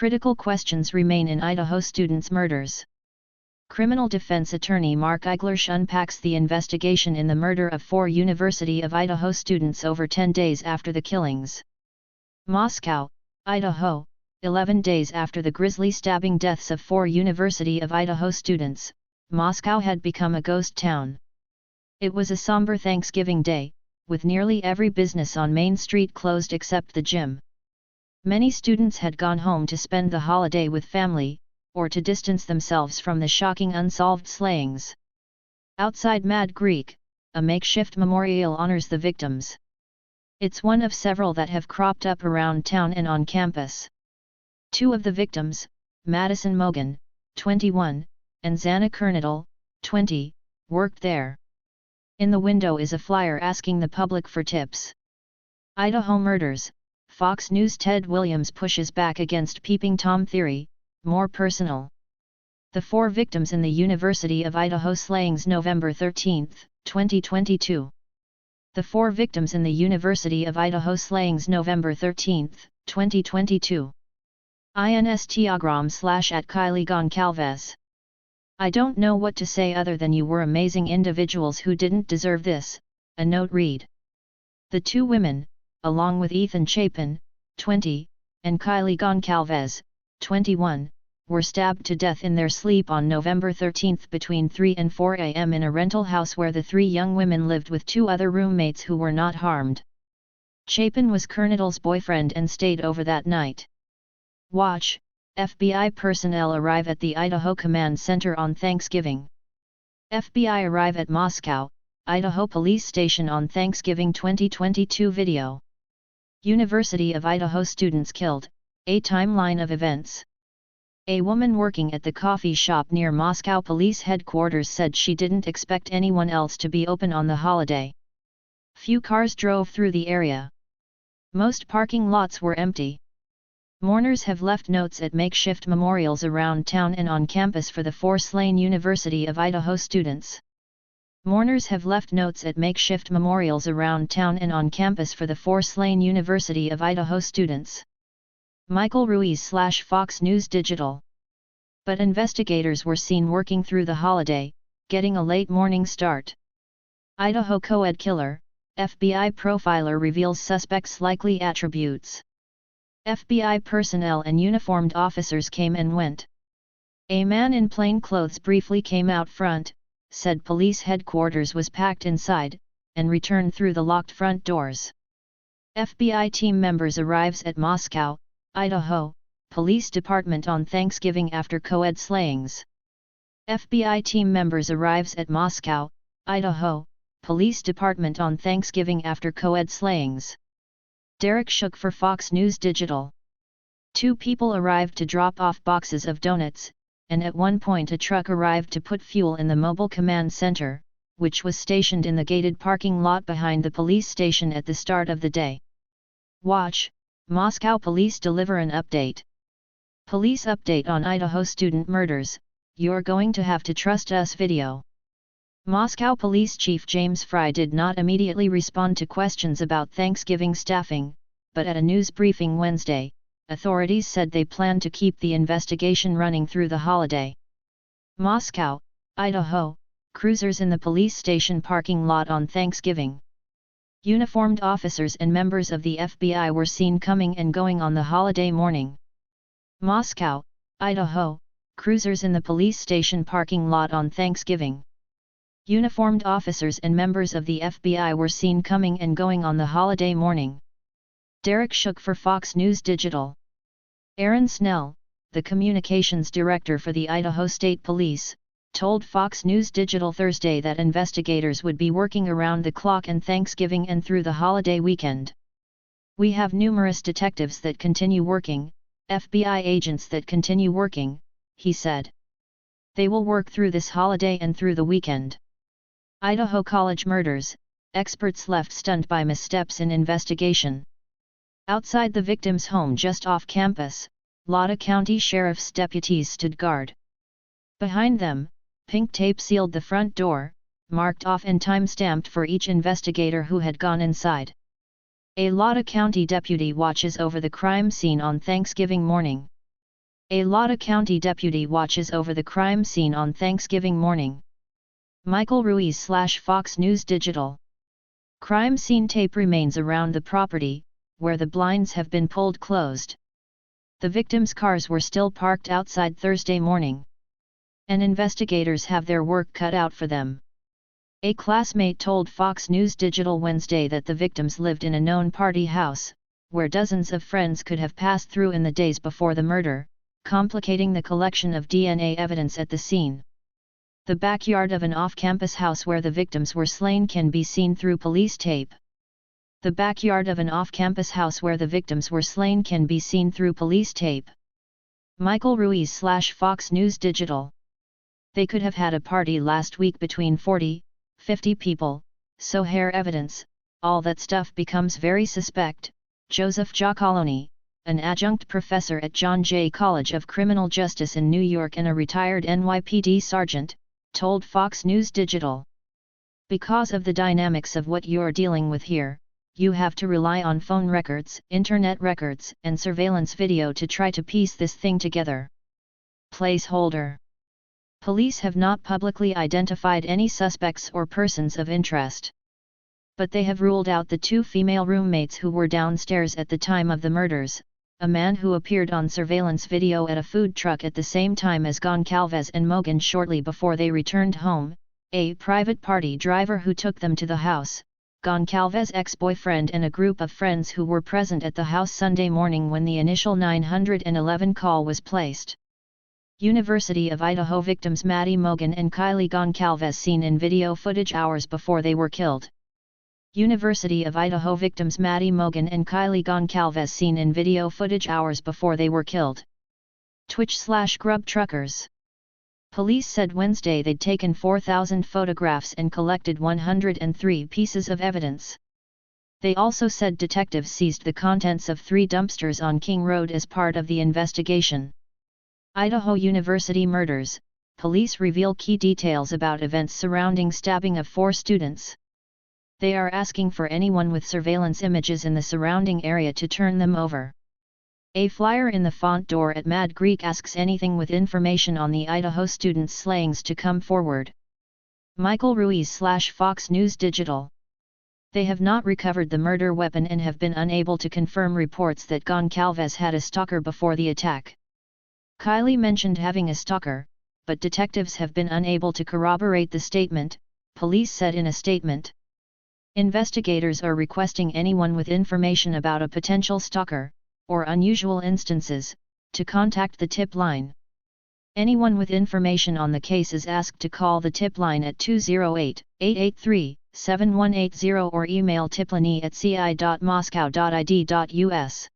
Critical questions remain in Idaho students' murders. Criminal defense attorney Mark Eiglersch unpacks the investigation in the murder of 4 University of Idaho students over 10 days after the killings. Moscow, Idaho, 11 days after the grisly stabbing deaths of 4 University of Idaho students, Moscow had become a ghost town. It was a somber Thanksgiving day, with nearly every business on Main Street closed except the gym. Many students had gone home to spend the holiday with family, or to distance themselves from the shocking unsolved slayings. Outside Mad Greek, a makeshift memorial honors the victims. It's one of several that have cropped up around town and on campus. 2 of the victims, Madison Mogan, 21, and Xana Kernadel, 20, worked there. In the window is a flyer asking the public for tips. Idaho murders, Fox News' Ted Williams pushes back against Peeping Tom theory, more personal. The 4 victims in the University of Idaho slayings November 13, 2022. The 4 victims in the University of Idaho slayings November 13, 2022. Instagram/@Kylie Goncalves. I don't know what to say other than you were amazing individuals who didn't deserve this, a note read. The 2 women, along with Ethan Chapin, 20, and Kylie Goncalves, 21, were stabbed to death in their sleep on November 13 between 3 and 4 a.m. in a rental house where the 3 young women lived with 2 other roommates who were not harmed. Chapin was Kernadel's boyfriend and stayed over that night. Watch, FBI personnel arrive at the Idaho Command Center on Thanksgiving. FBI arrive at Moscow, Idaho Police Station on Thanksgiving 2022 video. University of Idaho students killed, a timeline of events. A woman working at the coffee shop near Moscow police headquarters said she didn't expect anyone else to be open on the holiday. Few cars drove through the area. Most parking lots were empty. Mourners have left notes at makeshift memorials around town and on campus for the 4 slain University of Idaho students. Mourners have left notes at makeshift memorials around town and on campus for the 4 slain University of Idaho students. Michael Ruiz/Fox News Digital. But investigators were seen working through the holiday, getting a late morning start. Idaho co-ed killer, FBI profiler reveals suspect's likely attributes. FBI personnel and uniformed officers came and went. A man in plain clothes briefly came out front, said police headquarters was packed inside, and returned through the locked front doors. FBI team members arrives at Moscow, Idaho, Police Department on Thanksgiving after co-ed slayings. FBI team members arrives at Moscow, Idaho, Police Department on Thanksgiving after co-ed slayings. Derek Shook for Fox News Digital. 2 people arrived to drop off boxes of donuts, and at one point a truck arrived to put fuel in the mobile command center, which was stationed in the gated parking lot behind the police station at the start of the day. Watch, Moscow police deliver an update. Police update on Idaho student murders, you're going to have to trust us video. Moscow Police Chief James Fry did not immediately respond to questions about Thanksgiving staffing, but at a news briefing Wednesday, authorities said they plan to keep the investigation running through the holiday. Moscow, Idaho, cruisers in the police station parking lot on Thanksgiving. Uniformed officers and members of the FBI were seen coming and going on the holiday morning. Moscow, Idaho, cruisers in the police station parking lot on Thanksgiving. Uniformed officers and members of the FBI were seen coming and going on the holiday morning. Derek Shook for Fox News Digital. Aaron Snell, the communications director for the Idaho State Police, told Fox News Digital Thursday that investigators would be working around the clock on Thanksgiving and through the holiday weekend. We have numerous detectives that continue working, FBI agents that continue working, he said. They will work through this holiday and through the weekend. Idaho college murders, experts left stunned by missteps in investigation. Outside the victim's home just off campus, Latah County Sheriff's deputies stood guard. Behind them, pink tape sealed the front door, marked off and time-stamped for each investigator who had gone inside. A Latah County deputy watches over the crime scene on Thanksgiving morning. A Latah County deputy watches over the crime scene on Thanksgiving morning. Michael Ruiz / Fox News Digital. Crime scene tape remains around the property, where the blinds have been pulled closed. The victims' cars were still parked outside Thursday morning. And investigators have their work cut out for them. A classmate told Fox News Digital Wednesday that the victims lived in a known party house, where dozens of friends could have passed through in the days before the murder, complicating the collection of DNA evidence at the scene. The backyard of an off-campus house where the victims were slain can be seen through police tape. The backyard of an off-campus house where the victims were slain can be seen through police tape. Michael Ruiz / Fox News Digital. They could have had a party last week between 40, 50 people, so hair evidence, all that stuff becomes very suspect. Joseph Giacalone, an adjunct professor at John Jay College of Criminal Justice in New York and a retired NYPD sergeant, told Fox News Digital. Because of the dynamics of what you're dealing with here, you have to rely on phone records, internet records, and surveillance video to try to piece this thing together. Placeholder. Police have not publicly identified any suspects or persons of interest. But they have ruled out the two female roommates who were downstairs at the time of the murders, a man who appeared on surveillance video at a food truck at the same time as Goncalves and Mogan shortly before they returned home, a private party driver who took them to the house, Goncalves' ex-boyfriend and a group of friends who were present at the house Sunday morning when the initial 911 call was placed. University of Idaho victims Maddie Mogan and Kylie Goncalves seen in video footage hours before they were killed. University of Idaho victims Maddie Mogan and Kylie Goncalves seen in video footage hours before they were killed. Twitch/Grub Truckers. Police said Wednesday they'd taken 4,000 photographs and collected 103 pieces of evidence. They also said detectives seized the contents of 3 dumpsters on King Road as part of the investigation. Idaho University murders, police reveal key details about events surrounding stabbing of 4 students. They are asking for anyone with surveillance images in the surrounding area to turn them over. A flyer in the front door at Mad Greek asks anything with information on the Idaho students' slayings to come forward. Michael Ruiz / Fox News Digital. They have not recovered the murder weapon and have been unable to confirm reports that Goncalves had a stalker before the attack. Kylie mentioned having a stalker, but detectives have been unable to corroborate the statement, police said in a statement. Investigators are requesting anyone with information about a potential stalker, or unusual instances, to contact the tip line. Anyone with information on the case is asked to call the tip line at 208-883-7180 or email tipline@ci.moscow.id.us.